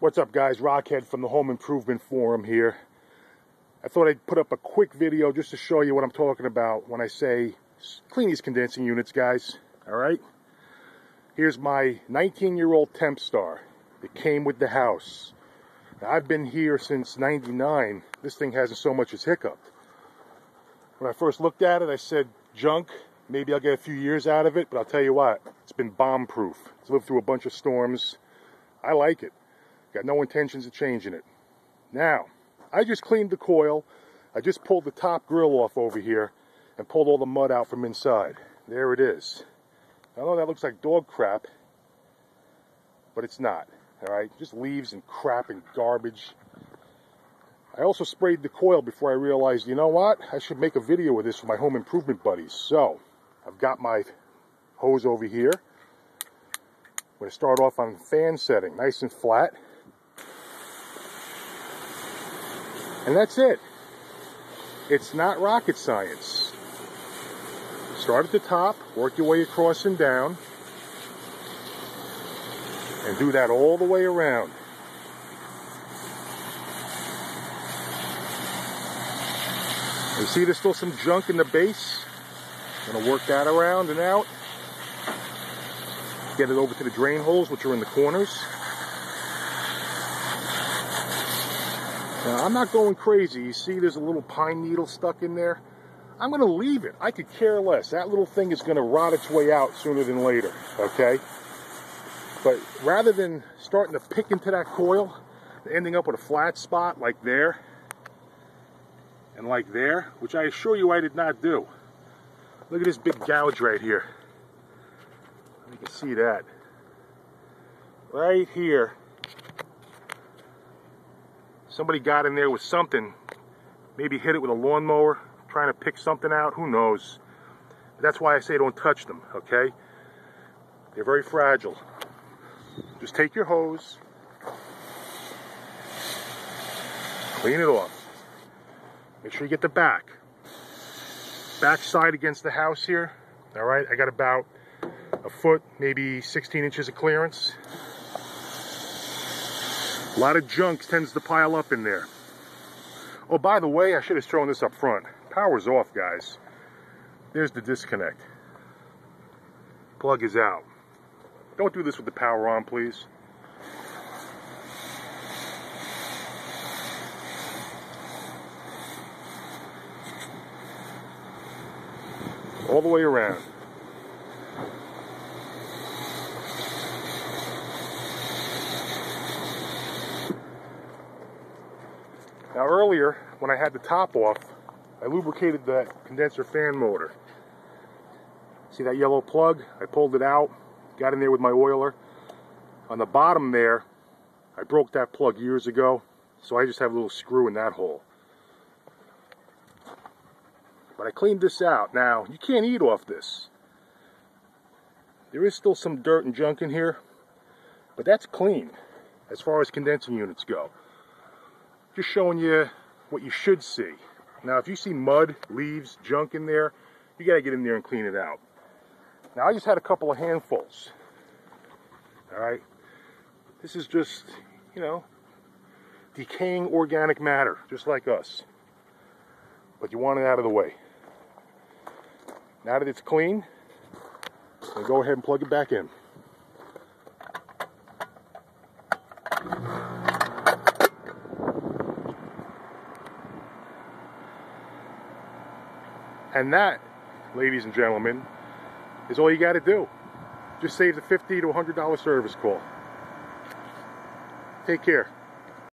What's up, guys? Rockhead from the Home Improvement Forum here. I thought I'd put up a quick video just to show you what I'm talking about when I say clean these condensing units, guys. Alright? Here's my 19-year-old Tempstar. It came with the house. Now, I've been here since '99. This thing hasn't so much as hiccuped. When I first looked at it, I said, junk. Maybe I'll get a few years out of it, but I'll tell you what, it's been bomb-proof. It's lived through a bunch of storms. I like it. Got no intentions of changing it. Now, I just cleaned the coil. I just pulled the top grill off over here and pulled all the mud out from inside. There it is. I know that looks like dog crap, but it's not. Alright, just leaves and crap and garbage. I also sprayed the coil before I realized, you know what? I should make a video of this for my home improvement buddies. So, I've got my hose over here. I'm going to start off on fan setting, nice and flat. And that's it. It's not rocket science. Start at the top, work your way across and down, and do that all the way around. You see there's still some junk in the base? I'm going to work that around and out. Get it over to the drain holes, which are in the corners. Now, I'm not going crazy. You see there's a little pine needle stuck in there? I'm going to leave it. I could care less. That little thing is going to rot its way out sooner than later, okay? But rather than starting to pick into that coil, ending up with a flat spot like there, and like there, which I assure you I did not do. Look at this big gouge right here. You can see that. Right here. Somebody got in there with something, maybe hit it with a lawnmower, trying to pick something out, who knows. But that's why I say don't touch them, okay? They're very fragile. Just take your hose, clean it off. Make sure you get the back side against the house here. All right, I got about a foot, maybe 16 inches of clearance. A lot of junk tends to pile up in there. Oh, by the way, I should have thrown this up front. Power's off, guys. There's the disconnect. Plug is out. Don't do this with the power on, please. All the way around. Now earlier, when I had the top off, I lubricated that condenser fan motor. See that yellow plug? I pulled it out, got in there with my oiler. On the bottom there, I broke that plug years ago, so I just have a little screw in that hole. But I cleaned this out. Now, you can't eat off this. There is still some dirt and junk in here, but that's clean as far as condensing units go. Just showing you what you should see. Now, if you see mud, leaves, junk in there, you gotta get in there and clean it out. Now, I just had a couple of handfuls. Alright? This is just, you know, decaying organic matter, just like us. But you want it out of the way. Now that it's clean, I'll go ahead and plug it back in. And that, ladies and gentlemen, is all you got to do. Just save the $50 to $100 service call. Take care.